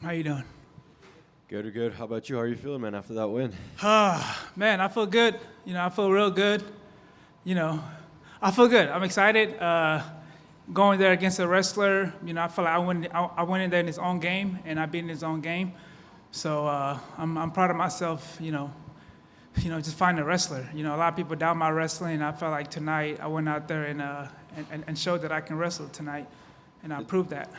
How you doing? Good, good. How about you? How are you feeling, man, after that win? Man, I feel good. I feel real good. I feel good. I'm excited. Going there against a wrestler, I feel like I went in there in his own game, and I beat in his own game. So I'm proud of myself. Just finding a wrestler. A lot of people doubt my wrestling, and I felt like tonight I went out there and showed that I can wrestle tonight, and I proved that.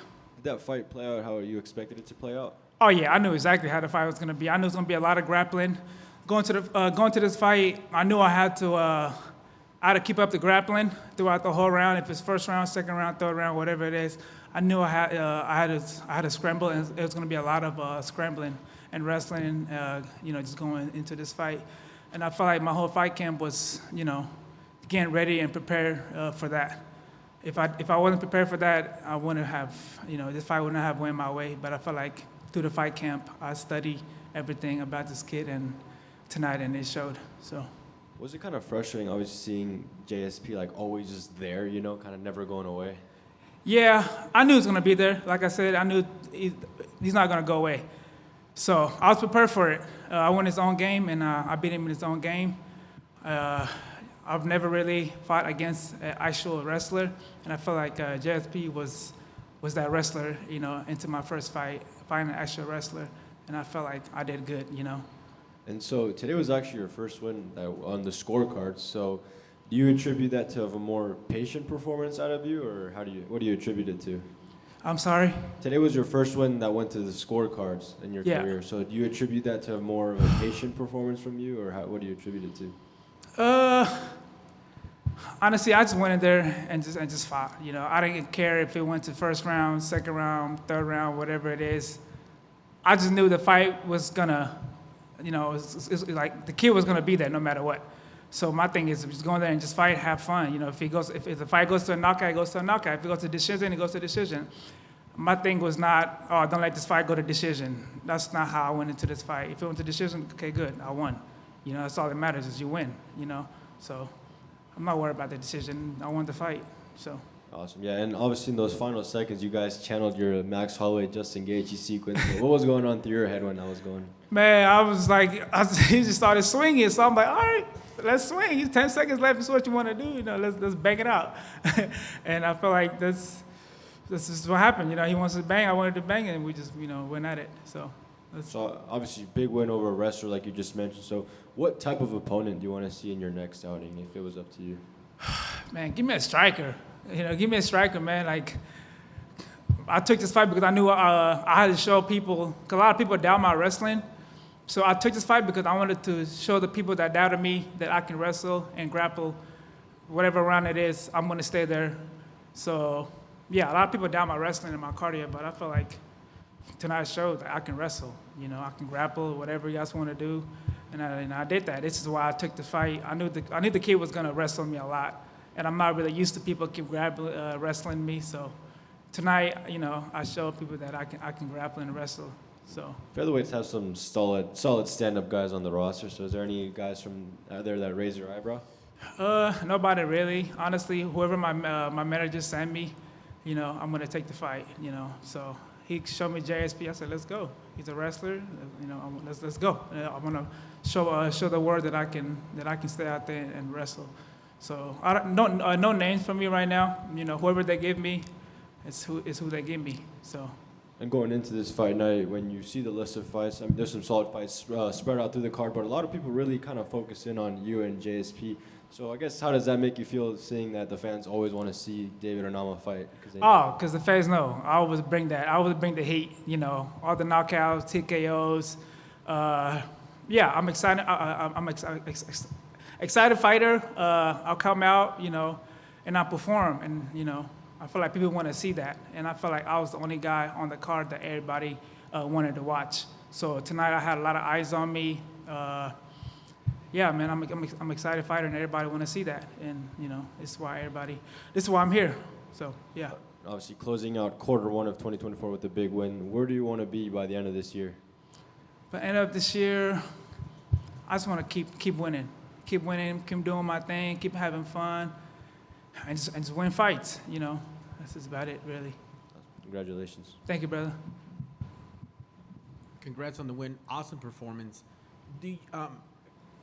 Did that fight play out how you expected it to play out? Oh yeah, I knew exactly how the fight was gonna be. I knew it was gonna be a lot of grappling. Going to this fight, I knew I had to keep up the grappling throughout the whole round. If it's first round, second round, third round, whatever it is, I knew I had to scramble, and it was gonna be a lot of scrambling and wrestling. Just going into this fight, and I felt like my whole fight camp was, getting ready and prepared for that. If I wasn't prepared for that, I wouldn't have, this fight wouldn't have went my way. But I felt like through the fight camp, I studied everything about this kid, and tonight, and it showed. So. Was it kind of frustrating always seeing JSP like always just there, kind of never going away? Yeah, I knew he was gonna be there. Like I said, I knew he's not gonna go away. So I was prepared for it. I won his own game, and I beat him in his own game. I've never really fought against an actual wrestler, and I feel like JSP was that wrestler, into my first fight, fighting an actual wrestler, and I felt like I did good, And so today was actually your first win on the scorecards. So do you attribute that to a more patient performance out of you, or what do you attribute it to? I'm sorry? Today was your first win that went to the scorecards in your career. So do you attribute that to more of a patient performance from you, or what do you attribute it to? Honestly, I just went in there and just fought. I didn't care if it went to first round, second round, third round, whatever it is. I just knew the fight was gonna, it's like the kid was gonna be there no matter what. So my thing is just go in there and just fight, have fun. If the fight goes to a knockout, it goes to a knockout. If it goes to decision, it goes to decision. My thing was not, don't let this fight go to decision. That's not how I went into this fight. If it went to decision, okay, good, I won. That's all that matters is you win. So I'm not worried about the decision. I won the fight. So. Awesome, yeah, and obviously in those final seconds, you guys channeled your Max Holloway, Justin Gaethje sequence. What was going on through your head when that was going? Man, I was like, he just started swinging, so I'm like, all right, let's swing. He's 10 seconds left. This is what you want to do. Let's bang it out. And I feel like this is what happened. He wants to bang, I wanted to bang, and we just, went at it. So obviously, big win over a wrestler like you just mentioned. So what type of opponent do you want to see in your next outing if it was up to you? Man, give me a striker. Give me a striker, man. Like, I took this fight because I knew I had to show people, because a lot of people doubt my wrestling. So I took this fight because I wanted to show the people that doubted me that I can wrestle and grapple. Whatever round it is, I'm going to stay there. So, yeah, a lot of people doubt my wrestling and my cardio, but I feel like tonight showed that I can wrestle. I can grapple, whatever you guys want to do. And I did that. This is why I took the fight. I knew the kid was going to wrestle me a lot. And I'm not really used to people keep wrestling me. So tonight, I showed people that I can grapple and wrestle. So featherweights have some solid stand-up guys on the roster. So is there any guys from out there that raise your eyebrow? Nobody really. Honestly, whoever my manager sent me, I'm gonna take the fight. So he showed me JSP. I said, let's go. He's a wrestler. Let's go. I'm gonna show the world that I can stay out there and wrestle. So no names for me right now. Whoever they give me, is who they give me. So. And going into this fight night, when you see the list of fights, there's some solid fights spread out through the card, but a lot of people really kind of focus in on you and JSP. So I guess how does that make you feel, seeing that the fans always want to see David Onama fight? Because the fans know. I always bring that. I always bring the heat. All the knockouts, TKOs. Yeah, I'm excited. I'm excited fighter. I'll come out, and I'll perform, and I feel like people want to see that, and I feel like I was the only guy on the card that everybody wanted to watch. So tonight I had a lot of eyes on me. Yeah, man, I'm excited fighter, and everybody want to see that, and this is why I'm here. So yeah. Obviously, closing out Q1 of 2024 with a big win. Where do you want to be by the end of this year? By the end of this year, I just want to keep winning, keep doing my thing, keep having fun, and just win fights. That's about it, really. Congratulations. Thank you, brother. Congrats on the win. Awesome performance.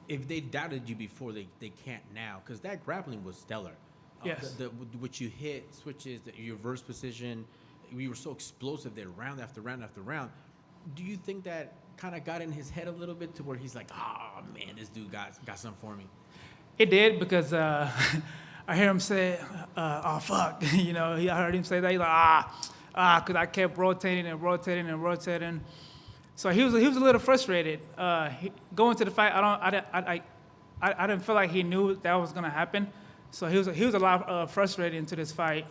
If they doubted you before, they can't now, because that grappling was stellar. Yes. What you hit, switches, your reverse position, you were so explosive there, round after round after round. Do you think that kind of got in his head a little bit to where he's like, oh, man, this dude got something for me? It did, because I hear him say, oh, fuck. I heard him say that. He's like, because I kept rotating and rotating and rotating. So he was a little frustrated. Going to the fight, I didn't feel like he knew that was going to happen. So he was a lot frustrated into this fight.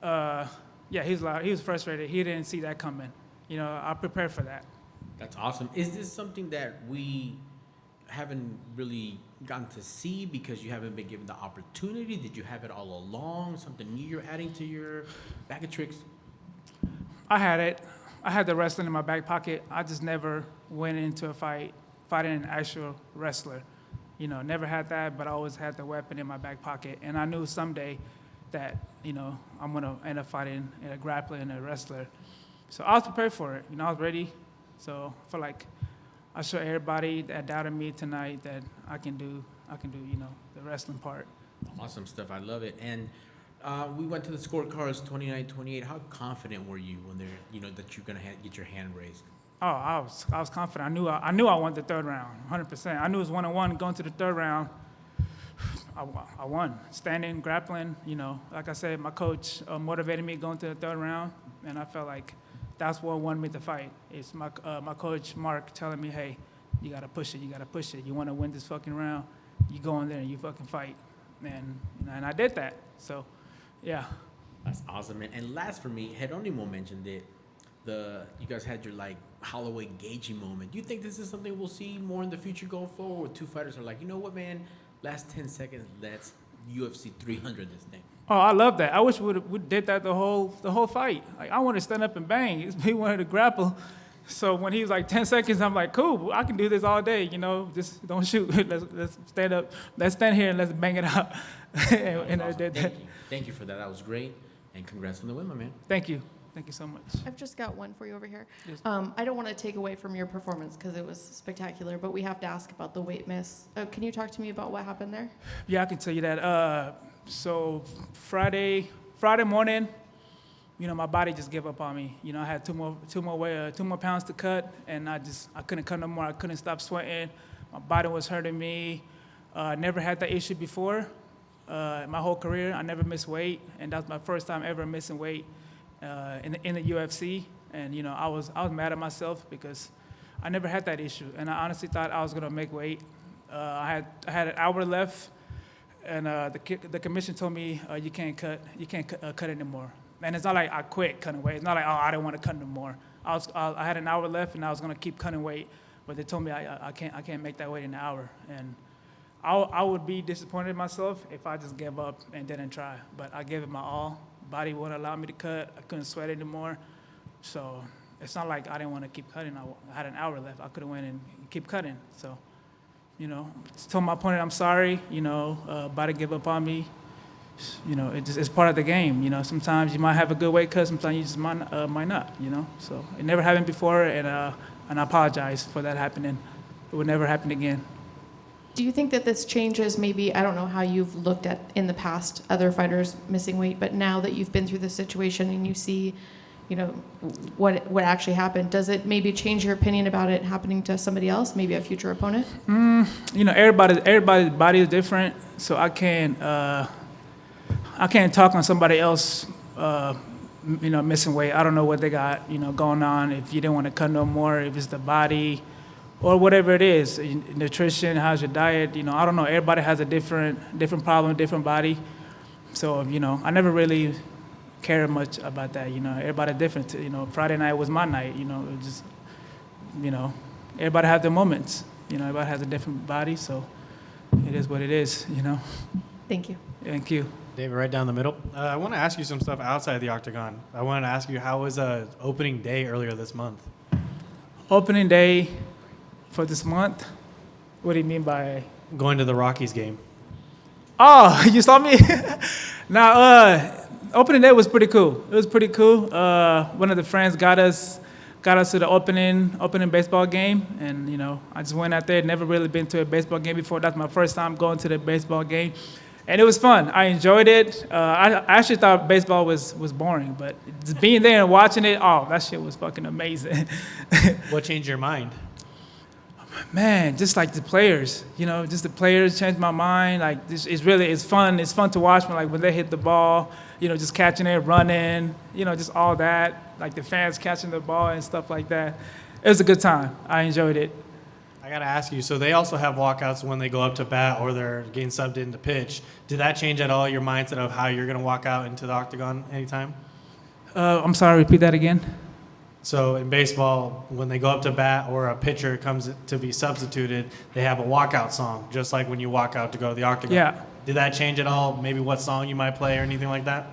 He was frustrated. He didn't see that coming. I prepared for that. That's awesome. Is this something that we haven't really gotten to see because you haven't been given the opportunity? Did you have it all along? Something new you're adding to your bag of tricks? I had it. I had the wrestling in my back pocket. I just never went into a fight fighting an actual wrestler. Never had that, but I always had the weapon in my back pocket. And I knew someday that, I'm going to end up fighting a grappler and a wrestler. So I was prepared for it. I was ready. So I feel like I showed everybody that doubted me tonight that I can do, the wrestling part. Awesome stuff. I love it. And we went to the scorecards 29-28. How confident were you when that you're going to get your hand raised? Oh, I was confident. I knew I won the third round, 100%. I knew it was 1-1 going to the third round. I won, standing, grappling. Like I said, my coach motivated me going to the third round, and I felt like that's what won me the fight. It's my coach Mark telling me, hey, you gotta push it. You gotta push it. You want to win this fucking round, you go in there and you fucking fight, and I did that. So, yeah. That's awesome, man. And last for me, Geronimo mentioned it. You guys had your Holloway Gaethje moment. Do you think this is something we'll see more in the future going forward, where two fighters are like, you know what, man, last 10 seconds, let's UFC 300 this thing? Oh, I love that. I wish we did that the whole fight. I want to stand up and bang. He wanted to grapple. So when he was like 10 seconds, I'm like, cool, I can do this all day, just don't shoot. Let's stand up. Let's stand here and let's bang it out. And I did that. Thank you for that. That was great. And congrats on the win, my man. Thank you. Thank you so much. I've just got one for you over here. Yes. I don't want to take away from your performance because it was spectacular, but we have to ask about the weight miss. Can you talk to me about what happened there? Yeah, I can tell you that. So Friday morning, my body just gave up on me. I had two more pounds to cut, and I couldn't cut no more. I couldn't stop sweating. My body was hurting me. Never had that issue before. My whole career, I never missed weight, and that was my first time ever missing weight in the UFC. And I was mad at myself because I never had that issue, and I honestly thought I was gonna make weight. I had an hour left. And the commission told me you can't cut anymore. And it's not like I quit cutting weight. It's not like I didn't want to cut anymore. I had an hour left and I was gonna keep cutting weight, but they told me I can't make that weight in an hour. And I would be disappointed in myself if I just gave up and didn't try. But I gave it my all. Body wouldn't allow me to cut. I couldn't sweat anymore. So it's not like I didn't want to keep cutting. I had an hour left. I could have went and keep cutting. So. Told my opponent I'm sorry, about to give up on me. It's part of the game. Sometimes you might have a good weight cut, sometimes you just might not, So it never happened before, and I apologize for that happening. It would never happen again. Do you think that this changes maybe, I don't know how you've looked at in the past other fighters missing weight, but now that you've been through this situation and you see what actually happened, does it maybe change your opinion about it happening to somebody else, maybe a future opponent? Everybody's body is different, so I can't talk on somebody else, missing weight. I don't know what they got, going on. If you didn't want to cut no more, if it's the body, or whatever it is, nutrition, how's your diet? I don't know. Everybody has a different problem, different body. So I never really care much about that. Everybody different. Friday night was my night. It was just, everybody has their moments. Everybody has a different body, so it is what it is. Thank you. Thank you. David, right down the middle. I want to ask you some stuff outside the octagon. I wanted to ask you, how was opening day earlier this month? Opening day for this month? What do you mean by? Going to the Rockies game. Oh, you saw me? Now, opening day was pretty cool. It was pretty cool. One of the friends got us got us to the opening baseball game, and I just went out there. Never really been to a baseball game before. That's my first time going to the baseball game, and it was fun. I enjoyed it. I actually thought baseball was boring, but just being there and watching it, oh, that shit was fucking amazing. What changed your mind? Man, just like the players, just the players changed my mind. Like it's fun. It's fun to watch when they hit the ball, just catching it, running, just all that. Like the fans catching the ball and stuff like that. It was a good time. I enjoyed it. I gotta ask you. So they also have walkouts when they go up to bat or they're getting subbed in to pitch. Did that change at all your mindset of how you're gonna walk out into the octagon anytime? I'm sorry. Repeat that again. So in baseball, when they go up to bat or a pitcher comes to be substituted, they have a walkout song, just like when you walk out to go to the octagon. Yeah. Did that change at all? Maybe what song you might play or anything like that?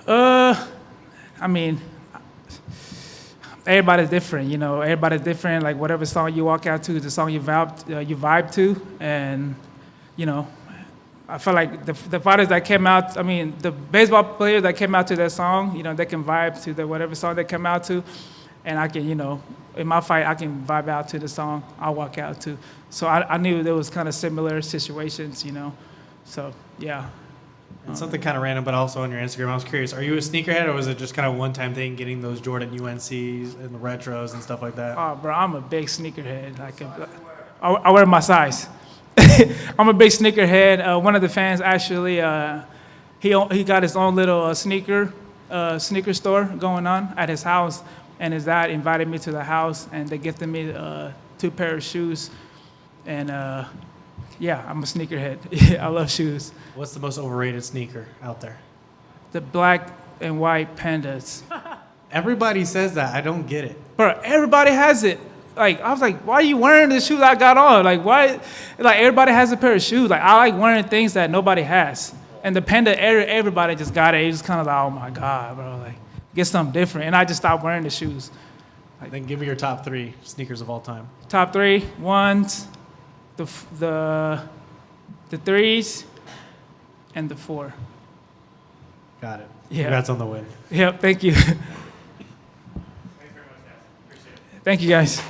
I mean, everybody's different, Everybody's different. Like whatever song you walk out to is the song you vibe to, and I feel like the fighters that came out, I mean, the baseball players that came out to that song, they can vibe to the whatever song they come out to, and I can, in my fight, I can vibe out to the song I walk out to. So I knew there was kind of similar situations, So yeah. And something kind of random, but also on your Instagram, I was curious, are you a sneakerhead or was it just kind of a one-time thing, getting those Jordan UNCs and the retros and stuff like that? Oh, bro, I'm a big sneakerhead. Like, I wear my size. I'm a big sneakerhead. One of the fans actually, he got his own little sneaker store going on at his house, and his dad invited me to the house, and they gifted me 2 pairs of shoes, and yeah, I'm a sneakerhead. I love shoes. What's the most overrated sneaker out there? The black and white Pandas. Everybody says that. I don't get it. Bro, everybody has it. Like, I was like, why are you wearing the shoes I got on? Like, why? Like, everybody has a pair of shoes. Like, I like wearing things that nobody has. And the Panda, everybody just got it. It's just kind of like, oh my God, bro. Like, get something different. And I just stopped wearing the shoes. Then give me your top 3 sneakers of all time. Top 3, ones, the 3s, and the 4. Got it. Yeah. Congrats on the win. Yep, thank you. Thanks very much, guys. Appreciate it. Thank you, guys.